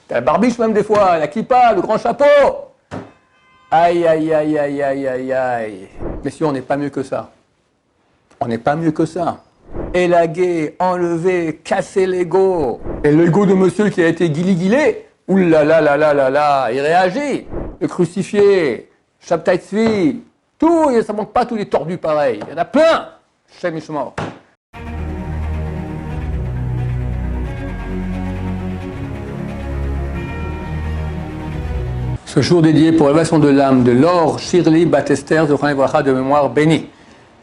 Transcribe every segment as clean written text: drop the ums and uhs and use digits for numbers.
T'as la barbiche même des fois, la kippa, le grand chapeau. Aïe, aïe, aïe, aïe, aïe, aïe, aïe. Messieurs, on n'est pas mieux que ça. On n'est pas mieux que ça. Élaguer, enlever, casser l'ego. Et l'ego de monsieur qui a été guili-guilé, oulala, là, là, là, là, il réagit. Le crucifié, Shabtai Tzvi, tout, ça ne manque pas tous les tordus pareils. Il y en a plein. Shem Yishmor. Ce jour dédié pour l'élévation de l'âme de Laure Shirley Batester de Chane Bracha de mémoire bénie.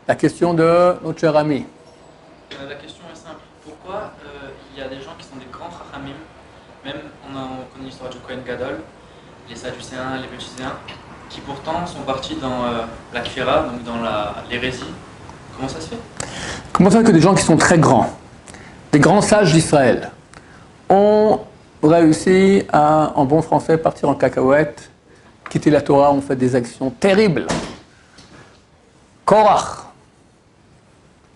La question de notre cher ami. La question est simple. Pourquoi il y a des gens qui sont des grands chachamim, même on connaît l'histoire du Kohen Gadol, les Sadducéens, les Béthuséens, qui pourtant sont partis dans la Kfira, donc dans l'hérésie. Comment ça se fait? Comment ça se fait que des gens qui sont très grands, des grands sages d'Israël, ont réussi à, en bon français, partir en cacahuète, quitter la Torah, ont fait des actions terribles. Korach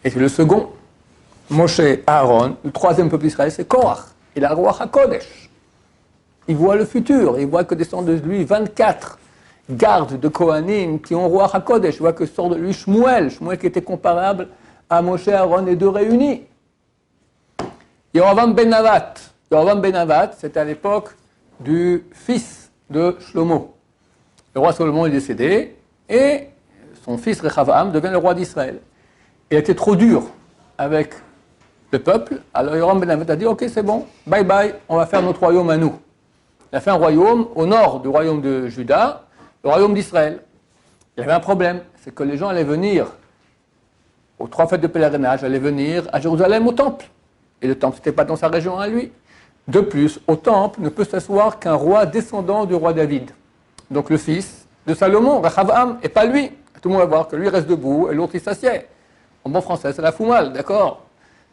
était le second. Moshe, Aaron, le troisième peuple d'Israël, c'est Korach. Il a Ruach HaKodesh. Il voit le futur. Il voit que descendent de lui 24 gardes de Kohanim qui ont Ruach HaKodesh. Il voit que sort de lui Shmuel. Shmuel qui était comparable à Moshe, Aaron, les deux réunis. Yerovam ben Navat. Yerovam ben Navat, c'était à l'époque du fils de Shlomo. Le roi Salomon est décédé et son fils Rechavam devient le roi d'Israël. Il était trop dur avec le peuple, alors Yerovam ben Navat a dit « Ok, c'est bon, bye bye, on va faire notre royaume à nous ». Il a fait un royaume au nord du royaume de Juda, le royaume d'Israël. Il y avait un problème, c'est que les gens allaient venir aux 3 fêtes de pèlerinage, allaient venir à Jérusalem au temple. Et le temple, ce n'était pas dans sa région à lui. De plus, au temple ne peut s'asseoir qu'un roi descendant du roi David. Donc le fils de Salomon, Rechavam, et pas lui. Tout le monde va voir que lui reste debout et l'autre il s'assied. En bon français, ça la fout mal, d'accord?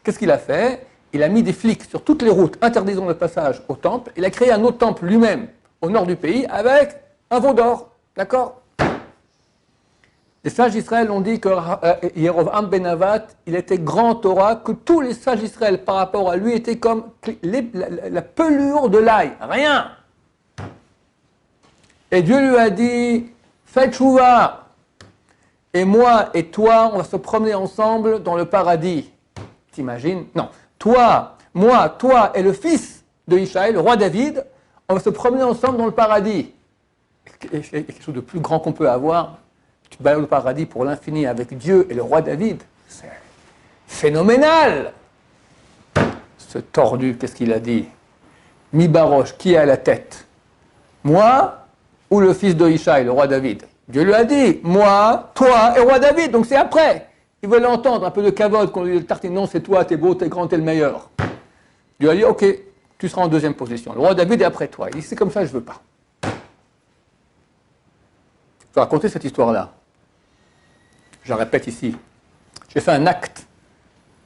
Qu'est-ce qu'il a fait? Il a mis des flics sur toutes les routes interdisant le passage au temple. Il a créé un autre temple lui-même au nord du pays avec un veau d'or, d'accord? Les sages d'Israël ont dit que Yerovam ben Navat, il était grand Torah, que tous les sages d'Israël par rapport à lui étaient comme la pelure de l'ail, rien. Et Dieu lui a dit, faites chouva, et moi et toi, on va se promener ensemble dans le paradis. T'imagines? Non. Toi, moi, toi et le fils de Ishaël, le roi David, on va se promener ensemble dans le paradis. Il y a quelque chose de plus grand qu'on peut avoir. Tu te balades au paradis pour l'infini avec Dieu et le roi David. C'est phénoménal. Ce tordu, qu'est-ce qu'il a dit? Mi-Baroche, qui est à la tête? Moi ou le fils de Ishaï, le roi David? Dieu lui a dit, moi, toi et roi David, donc c'est après. Il veut l'entendre, un peu de cavote, qu'on lui tartine, non, c'est toi, t'es beau, t'es grand, t'es le meilleur. Dieu a dit, ok, tu seras en deuxième position. Le roi David est après toi. Il dit, c'est comme ça, je veux pas. Je vais raconter cette histoire-là. Je la répète ici. J'ai fait un acte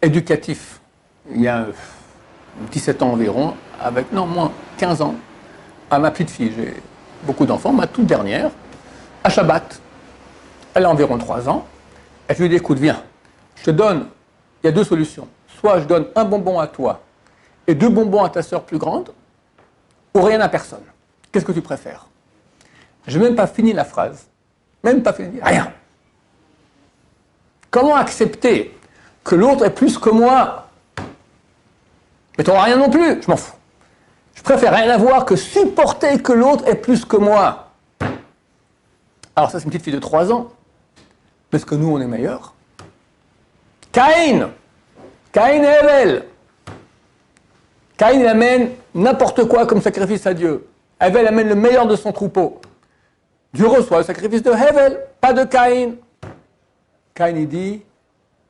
éducatif il y a 17 ans environ, avec, non, moins 15 ans, à ma petite fille. J'ai beaucoup d'enfants, ma toute dernière, à Shabbat. Elle a environ 3 ans. Et je lui ai dit, écoute, viens, je te donne, il y a 2 solutions. Soit je donne un bonbon à toi et 2 bonbons à ta sœur plus grande, ou rien à personne. Qu'est-ce que tu préfères? Je n'ai même pas fini la phrase. Même pas fini, rien. Comment accepter que l'autre est plus que moi? Mais tu n'auras rien non plus, je m'en fous. Je préfère rien avoir que supporter que l'autre est plus que moi. Alors ça, c'est une petite fille de 3 ans. Parce que nous, on est meilleurs. Caïn et Hevel. Caïn, il amène n'importe quoi comme sacrifice à Dieu. Hevel amène le meilleur de son troupeau. Dieu reçoit le sacrifice de Hevel, pas de Caïn. Caïn, il dit,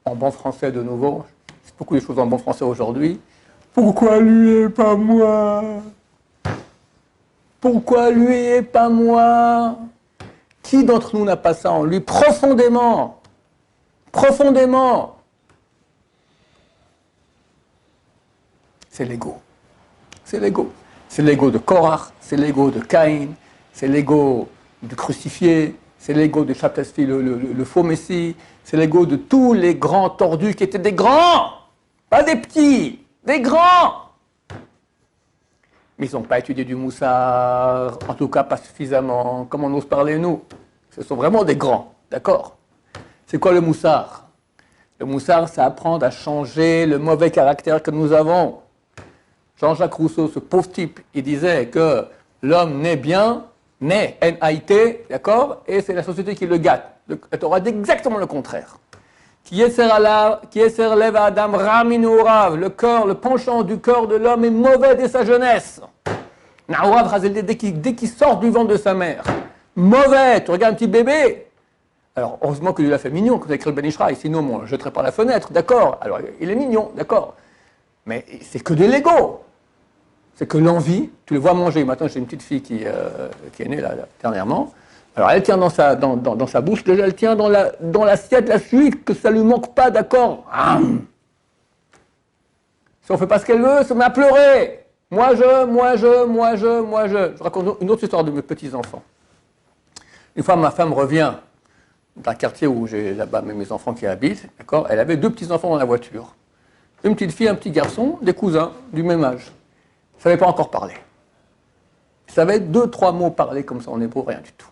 en bon français de nouveau, c'est beaucoup de choses en bon français aujourd'hui, pourquoi lui et pas moi? Pourquoi lui et pas moi? Qui d'entre nous n'a pas ça en lui profondément? Profondément. C'est l'ego. C'est l'ego. C'est l'ego de Korach, c'est l'ego de Caïn, c'est l'ego du crucifié, c'est l'ego de Shabtai, le faux messie, c'est l'ego de tous les grands tordus qui étaient des grands, pas des petits, des grands. Mais ils n'ont pas étudié du moussard, en tout cas pas suffisamment, comme on ose parler nous. Ce sont vraiment des grands, d'accord? C'est quoi le moussard? Le moussard, c'est apprendre à changer le mauvais caractère que nous avons. Jean-Jacques Rousseau, ce pauvre type, il disait que l'homme naît bien, naît, N-A-I-T, d'accord? Et c'est la société qui le gâte. La Torah dit exactement le contraire. Qui est lève à Adam Raminourav, le corps, le penchant du corps de l'homme est mauvais dès sa jeunesse. Naourav, dès qu'il sort du ventre de sa mère. Mauvais, tu regardes un petit bébé. Alors, heureusement que Dieu l'a fait mignon, quand il a écrit le Ben Ishraï, sinon, moi, je ne jetterais par la fenêtre, d'accord? Alors, il est mignon, d'accord? Mais c'est que de l'ego. C'est que l'envie, tu le vois manger. Maintenant, j'ai une petite fille qui est née là, dernièrement. Alors, elle tient dans sa bouche, déjà, elle tient dans l'assiette la suite, que ça ne lui manque pas, d'accord? Si on ne fait pas ce qu'elle veut, ça met à pleurer. Moi, je. Je raconte une autre histoire de mes petits-enfants. Une fois, ma femme revient d'un quartier où j'ai là-bas mes enfants qui habitent, d'accord? Elle avait 2 petits-enfants dans la voiture. Une petite fille, un petit garçon, des cousins, du même âge. Ils ne savaient pas encore parler. Ils savaient 2-3 mots parler comme ça en hébreu, rien du tout.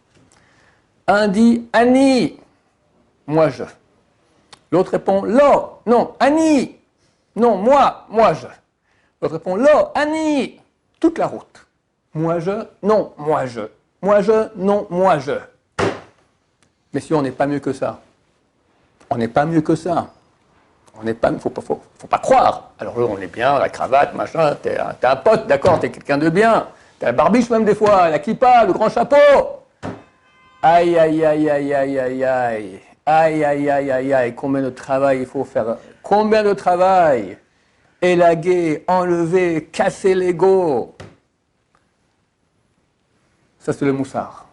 Un dit Annie, moi je. L'autre répond Lo, non, Annie, non, moi je. L'autre répond Lo, Annie, toute la route. Moi je, non, moi je. Moi je, non, moi je. Mais si on n'est pas mieux que ça. On n'est pas mieux que ça. On n'est pas, faut pas croire. Alors là, on est bien, la cravate, machin, t'es un pote, d'accord, t'es quelqu'un de bien. T'as la barbiche même des fois, la kippa, le grand chapeau. Aïe, aïe, aïe, aïe, aïe, aïe, aïe. Aïe, aïe, aïe, aïe, aïe. Combien de travail il faut faire? Combien de travail? Élaguer, enlever, casser l'ego. Ça, c'est le moussard.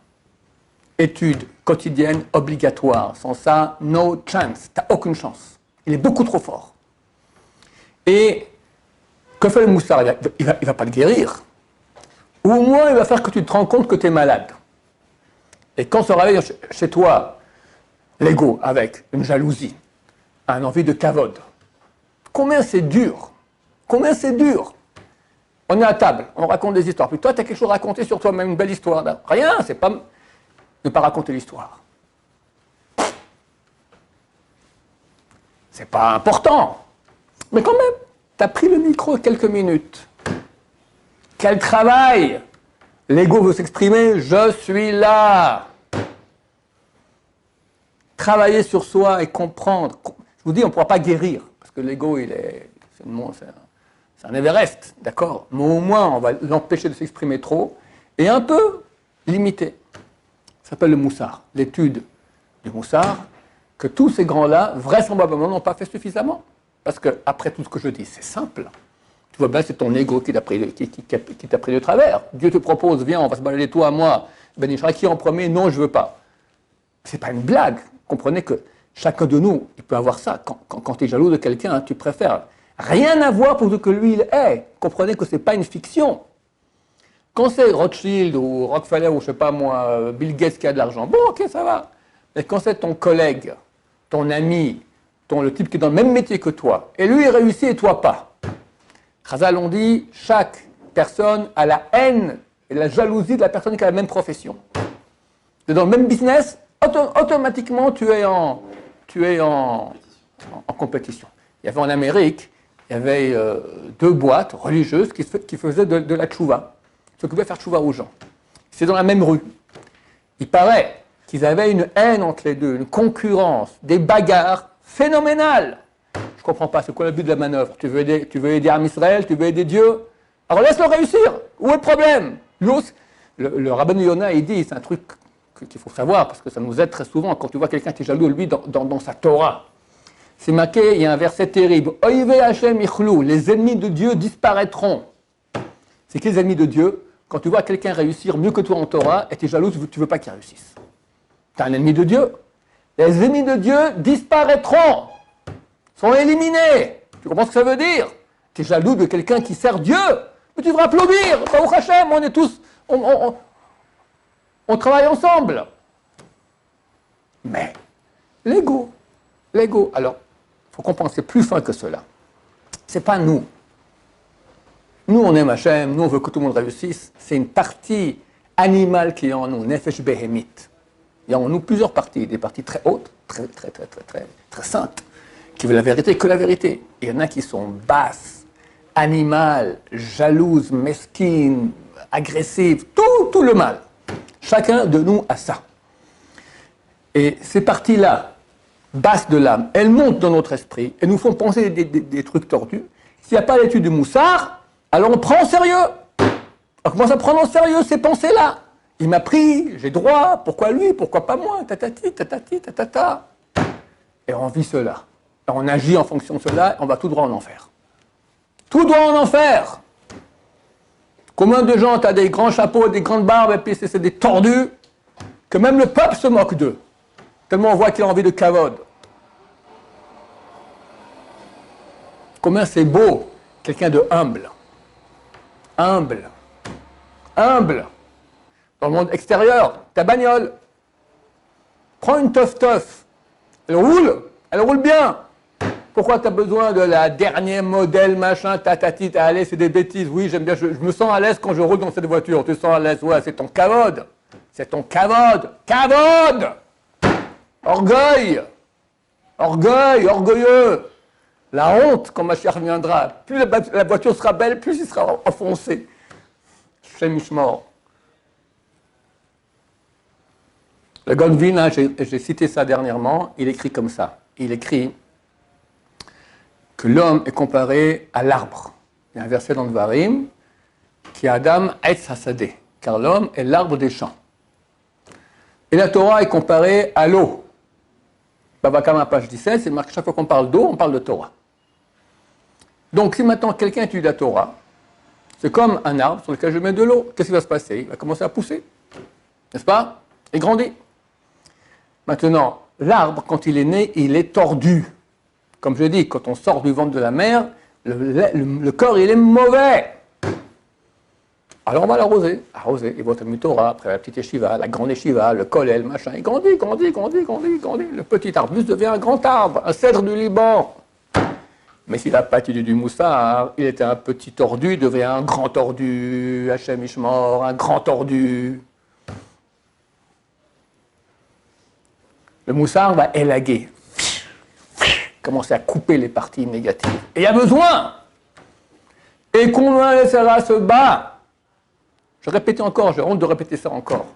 Étude quotidienne obligatoire. Sans ça, no chance. T'as aucune chance. Il est beaucoup trop fort. Et que fait le moussard? Il va pas te guérir. Ou au moins, il va faire que tu te rends compte que tu es malade. Et quand se réveille chez toi l'ego avec une jalousie, un envie de kavod, combien c'est dur? Combien c'est dur? On est à table, on raconte des histoires. Puis toi, tu as quelque chose à raconter sur toi-même, une belle histoire. Rien, c'est pas ne pas raconter l'histoire. C'est pas important. Mais quand même, tu as pris le micro quelques minutes. Quel travail! L'ego veut s'exprimer, je suis là. Travailler sur soi et comprendre. Je vous dis, on ne pourra pas guérir, parce que l'ego, c'est un Everest, d'accord? Mais au moins, on va l'empêcher de s'exprimer trop et un peu limiter. Ça s'appelle le moussard, l'étude du moussard, que tous ces grands-là, vraisemblablement, n'ont pas fait suffisamment. Parce que, après tout ce que je dis, c'est simple. Tu vois bien, c'est ton ego qui t'a pris de travers. Dieu te propose, viens, on va se balader toi à moi. Ben Ishraï, qui en premier? Non, je ne veux pas. Ce n'est pas une blague. Comprenez que chacun de nous, il peut avoir ça. Quand tu es jaloux de quelqu'un, tu préfères rien avoir pour ce que lui, il est. Comprenez que ce n'est pas une fiction. Quand c'est Rothschild ou Rockefeller ou je ne sais pas moi, Bill Gates qui a de l'argent, bon, ok, ça va. Mais quand c'est ton collègue, ton ami, le type qui est dans le même métier que toi, et lui, il réussit et toi pas. Chazal, on dit, chaque personne a la haine et la jalousie de la personne qui a la même profession. Tu es dans le même business, automatiquement, tu es en compétition. Il y avait en Amérique, il y avait 2 boîtes religieuses qui faisaient de la tchouva, qui s'occupaient de faire tchouva aux gens. C'est dans la même rue. Il paraît qu'ils avaient une haine entre les deux, une concurrence, des bagarres phénoménales. Je ne comprends pas, c'est quoi le but de la manœuvre? Tu veux aider Am Israël, tu veux aider Dieu? Alors laisse-le réussir. Où est le problème? Le rabbin Yonah, il dit, c'est un truc qu'il faut savoir, parce que ça nous aide très souvent, quand tu vois quelqu'un qui est jaloux, lui, dans sa Torah. C'est marqué, il y a un verset terrible. Oive Hashem ichlou, les ennemis de Dieu disparaîtront. C'est qui les ennemis de Dieu? Quand tu vois quelqu'un réussir mieux que toi en Torah, et tu es jaloux, tu ne veux pas qu'il réussisse. Tu es un ennemi de Dieu. Les ennemis de Dieu disparaîtront, sont éliminés. Tu comprends ce que ça veut dire? Tu es jaloux de quelqu'un qui sert Dieu, mais tu devrais applaudir. Baruch Hashem, on est tous, on travaille ensemble. Mais l'ego, alors, il faut comprendre, c'est plus fin que cela. C'est pas nous. Nous, on aime Hachem, nous, on veut que tout le monde réussisse. C'est une partie animale qui est en nous, Nefesh Behemit. Il y a en nous plusieurs parties, des parties très hautes, très saintes, qui veulent la vérité que la vérité. Il y en a qui sont basses, animales, jalouses, mesquines, agressives, tout le mal. Chacun de nous a ça. Et ces parties-là, basses de l'âme, elles montent dans notre esprit et nous font penser des trucs tordus. S'il n'y a pas l'étude de Moussard, alors on prend au sérieux. On commence à prendre au sérieux ces pensées-là. Il m'a pris, j'ai droit, pourquoi lui, pourquoi pas moi, tatati, tatata. Et on vit cela. Et on agit en fonction de cela, et on va tout droit en enfer. Tout droit en enfer. Combien de gens, tu as des grands chapeaux, des grandes barbes, et puis c'est des tordus, que même le peuple se moque d'eux. Tellement on voit qu'il a envie de kavod. Combien c'est beau, quelqu'un de humble. Humble. Humble. Dans le monde extérieur, ta bagnole. Prends une teuf. Elle roule bien. Pourquoi tu as besoin de la dernière modèle, machin, tatati, allez, c'est des bêtises. Oui, j'aime bien, je me sens à l'aise quand je roule dans cette voiture. Tu te sens à l'aise, ouais, c'est ton kavod. C'est ton kavod. Kavod! Orgueil. Orgueilleux. La honte, quand Mashiach viendra. Plus la voiture sera belle, plus il sera enfoncé. Shem Ishmor. Le Godwin, hein, j'ai cité ça dernièrement, il écrit comme ça. Il écrit que l'homme est comparé à l'arbre. Il y a un verset dans le Dvarim qui est Adam Eitz Hasadeh, car l'homme est l'arbre des champs. Et la Torah est comparée à l'eau. Baba Kama, page 17, c'est marqué chaque fois qu'on parle d'eau, on parle de Torah. Donc si maintenant quelqu'un étudie la Torah, c'est comme un arbre sur lequel je mets de l'eau. Qu'est-ce qui va se passer? Il va commencer à pousser. N'est-ce pas? Il grandit. Maintenant, l'arbre, quand il est né, il est tordu. Comme je dis, quand on sort du ventre de la mer, le corps, il est mauvais. Alors on va l'arroser. Arroser. Il va au Torah, après la petite yeshiva, la grande yeshiva, le kollel, machin. Il grandit. Le petit arbuste devient un grand arbre, un cèdre du Liban. Mais s'il n'a pas étudié du Moussard, il était un petit tordu, il devient un grand tordu. Hachem Ishmor, un grand tordu. Le Moussard va élaguer, commencer à couper les parties négatives. Et il y a besoin. Et combien laissera se bat. Je répète encore, j'ai honte de répéter ça encore.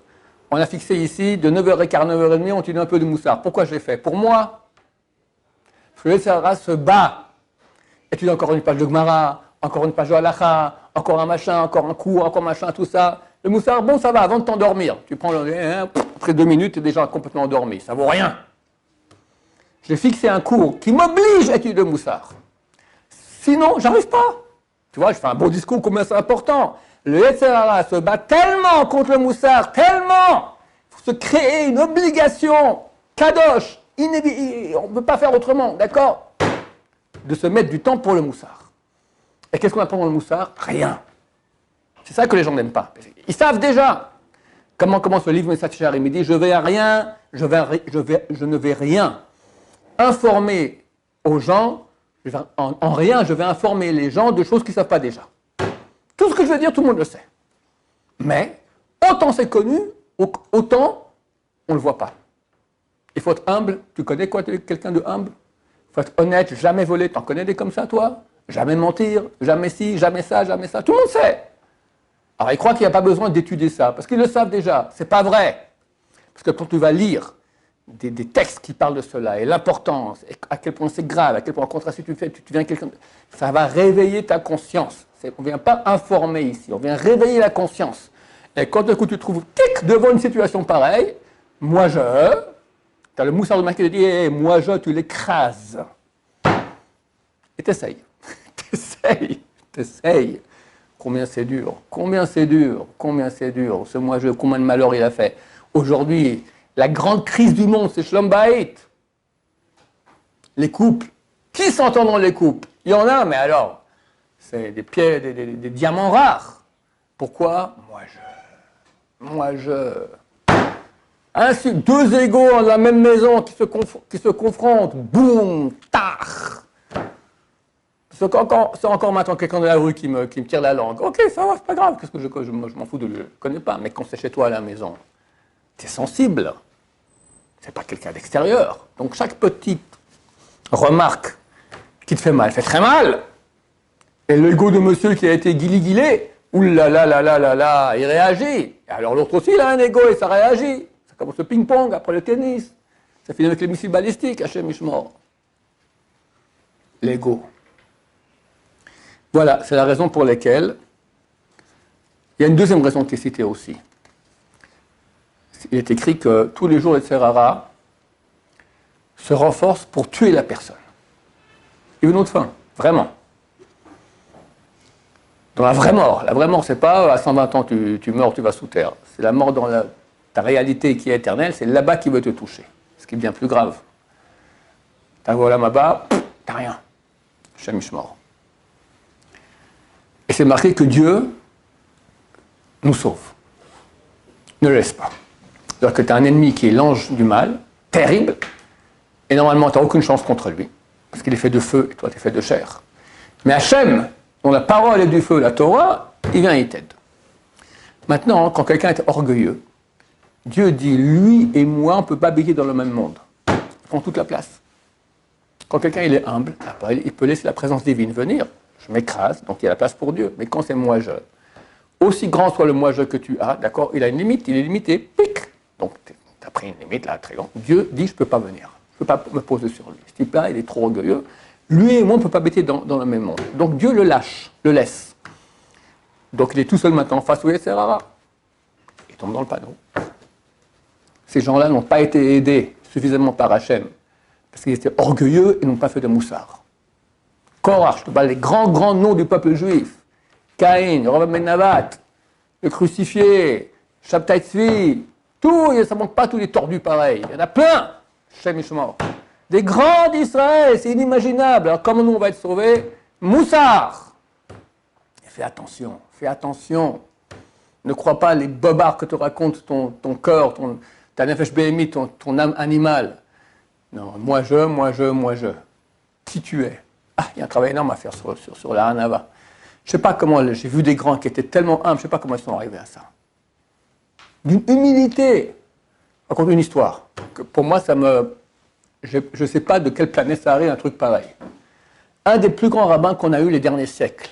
On a fixé ici, de 9h15, 9h30, on étudie un peu de Moussard. Pourquoi je l'ai fait? Pour moi, le laissera se bat. Étudier encore une page de Gemara, encore une page de Halacha, encore un machin, encore un cours, encore machin, tout ça. Le Moussard, bon, ça va, avant de t'endormir. Tu prends après 2 minutes, tu es déjà complètement endormi. Ça vaut rien. J'ai fixé un cours qui m'oblige à étudier le Moussard. Sinon, j'arrive pas. Tu vois, je fais un beau discours, combien c'est important. Le Yetzer Hara se bat tellement contre le Moussard, tellement. Il faut se créer une obligation, kadosh, on ne peut pas faire autrement, d'accord? De se mettre du temps pour le Moussard. Et qu'est-ce qu'on apprend dans le Moussard? Rien. C'est ça que les gens n'aiment pas. Ils savent déjà. Comment commence le livre Message Sharim? Il dit, je ne vais rien informer aux gens, en rien, je vais informer les gens de choses qu'ils ne savent pas déjà. Tout ce que je veux dire, tout le monde le sait. Mais, autant c'est connu, autant on ne le voit pas. Il faut être humble. Tu connais quoi, quelqu'un de humble? Il faut être honnête, jamais voler. T'en connais des comme ça, toi? Jamais mentir, jamais ci, jamais ça, jamais ça. Tout le monde sait. Alors, ils croient qu'il n'y a pas besoin d'étudier ça, parce qu'ils le savent déjà. C'est pas vrai. Parce que quand tu vas lire des textes qui parlent de cela, et l'importance, et à quel point c'est grave, à quel point, au contraire, si tu deviens quelqu'un, ça va réveiller ta conscience. On ne vient pas informer ici, on vient réveiller la conscience. Et quand du coup, tu te trouves devant une situation pareille, tu as le Moussard de Maquet qui dit, hey, tu l'écrases. Et t'essayes. T'essayes. Combien c'est dur. Ce moi-je, combien de malheur il a fait. Aujourd'hui, la grande crise du monde, c'est Shlom Bayit. Les couples. Qui s'entend dans les couples? Il y en a, mais alors, c'est des pierres, des diamants rares. Pourquoi? Ainsi, 2 égaux dans la même maison qui se confrontent. Boum, tach. c'est encore maintenant quelqu'un de la rue qui me tire la langue. Ok, ça va, c'est pas grave, qu'est-ce que je m'en fous de lui, je ne connais pas. Mais quand c'est chez toi à la maison, tu es sensible. C'est pas quelqu'un d'extérieur. Donc chaque petite remarque qui te fait mal fait très mal. Et l'ego de monsieur qui a été guili-guilé, oulala, il réagit. Et alors l'autre aussi, il a un ego et ça réagit. Ça commence le ping-pong, après le tennis. Ça finit avec les missiles balistiques, Hachem Ishmor. L'ego. Voilà, c'est la raison pour laquelle il y a une deuxième raison qui est citée aussi. Il est écrit que tous les jours, les Serara se renforcent pour tuer la personne. Il y a une autre fin, vraiment. Dans la vraie mort, c'est pas à 120 ans tu meurs, tu vas sous terre. C'est la mort dans ta réalité qui est éternelle, c'est là-bas qui veut te toucher. Ce qui est bien plus grave. T'as voilà là-bas, t'as rien. Shem Ishmor. Et c'est marqué que Dieu nous sauve. Ne le laisse pas. C'est-à-dire que tu as un ennemi qui est l'ange du mal, terrible, et normalement tu n'as aucune chance contre lui, parce qu'il est fait de feu et toi tu es fait de chair. Mais Hachem, dont la parole est du feu, la Torah, il vient et il t'aide. Maintenant, quand quelqu'un est orgueilleux, Dieu dit, lui et moi, on ne peut pas habiter dans le même monde. Ils prend toute la place. Quand quelqu'un il est humble, il peut laisser la présence divine venir. Je m'écrase, donc il y a la place pour Dieu. Mais quand c'est moi-je, aussi grand soit le moi-je que tu as, d'accord, il a une limite, il est limité, pic. Donc tu as pris une limite là, très grande. Dieu dit, je ne peux pas venir. Je ne peux pas me poser sur lui. Ce type-là, il est trop orgueilleux. Lui et moi, on ne peut pas habiter dans le même monde. Donc Dieu le lâche, le laisse. Donc il est tout seul maintenant face au Yetzirah. Il tombe dans le panneau. Ces gens-là n'ont pas été aidés suffisamment par Hachem, parce qu'ils étaient orgueilleux et n'ont pas fait de moussard. Korach, je te parle des grands noms du peuple juif. Caïn, Yoram ben Navat, le crucifié, Shabtai Tzvi, tout, ça ne manque pas tous les tordus pareils. Il y en a plein, Shem Ishmor. Des grands d'Israël, c'est inimaginable. Alors comment nous on va être sauvés? Moussard. Fais attention. Ne crois pas les bobards que te raconte ton cœur, ta nefesh behemit, ton âme animale. Non, moi je. Qui tu es? Ah, il y a un travail énorme à faire sur la Hanava. Je ne sais pas comment, j'ai vu des grands qui étaient tellement humbles, je ne sais pas comment ils sont arrivés à ça. D'une humilité. Je raconte une histoire. Que pour moi, je ne sais pas de quelle planète ça arrive, un truc pareil. Un des plus grands rabbins qu'on a eu les derniers siècles,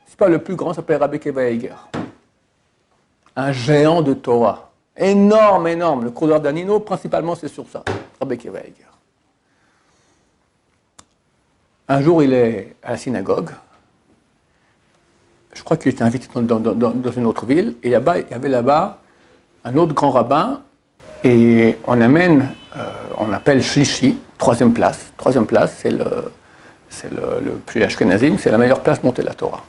c'est pas le plus grand, ça s'appelle Rabbi Akiva Eiger. Un géant de Torah. Énorme. Le cours d'Anino, principalement, c'est sur ça. Rabbi Akiva Eiger. Un jour, il est à la synagogue. Je crois qu'il était invité dans une autre ville. Et là-bas, il y avait là-bas un autre grand rabbin. Et on appelle Shlishi, troisième place. Troisième place, c'est le plus ashkenazim, c'est la meilleure place pour monter la Torah.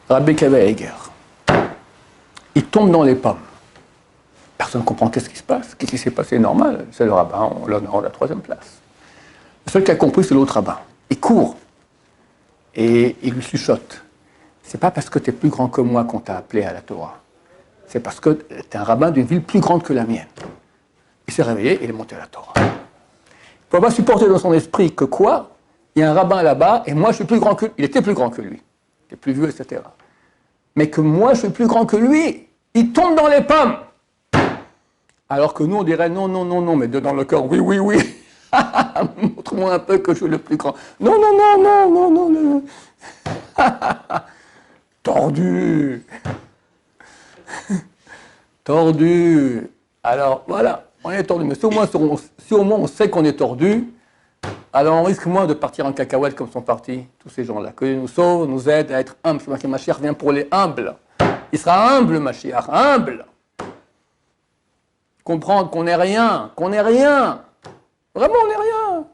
Rabbi Akiva Eiger. Il tombe dans les pommes. Personne ne comprend qu'est-ce qui se passe. Qu'est-ce qui s'est passé? Normal. C'est le rabbin, on l'honore la troisième place. Le seul qui a compris, c'est l'autre rabbin. Il court et il lui chuchote. C'est pas parce que tu es plus grand que moi qu'on t'a appelé à la Torah. C'est parce que tu es un rabbin d'une ville plus grande que la mienne. Il s'est réveillé et il est monté à la Torah. Il ne peut pas supporter dans son esprit que quoi? Il y a un rabbin là-bas et moi je suis plus grand que lui. Il était plus grand que lui. Il est plus vieux, etc. Mais que moi je suis plus grand que lui. Il tombe dans les pommes. Alors que nous on dirait non, mais dans le cœur, oui. Montre-moi un peu que je suis le plus grand. Non. Tordu. Alors voilà, on est tordu. Mais si au moins on sait qu'on est tordu, alors on risque moins de partir en cacahuète comme sont partis tous ces gens-là. Que Dieu nous sauve, nous aide à être humbles. C'est que Mashiach vient pour les humbles. Il sera humble, Mashiach, humble. Comprendre qu'on n'est rien. Vraiment, on n'est rien.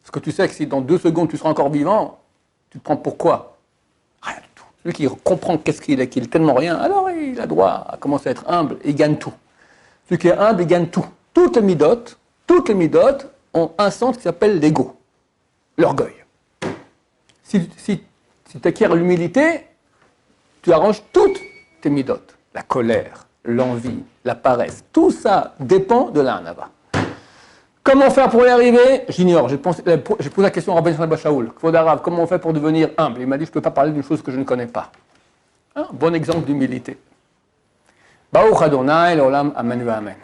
Parce que tu sais que si dans 2 secondes tu seras encore vivant, tu te prends pour quoi? Rien du tout. Celui qui comprend qu'est-ce qu'il est tellement rien, alors il a droit à commencer à être humble, et il gagne tout. Celui qui est humble, il gagne tout. Toutes les midotes ont un centre qui s'appelle l'ego, l'orgueil. Si tu acquiers l'humilité, tu arranges toutes tes midotes. La colère, l'envie, la paresse, tout ça dépend de la hanava. Comment faire pour y arriver? J'ignore. J'ai posé la question à Rabbi Shalom Shaoul. Comment on fait pour devenir humble? Il m'a dit, je ne peux pas parler d'une chose que je ne connais pas. Bon exemple d'humilité. Baruch Adonai, l'olam, amen, amen.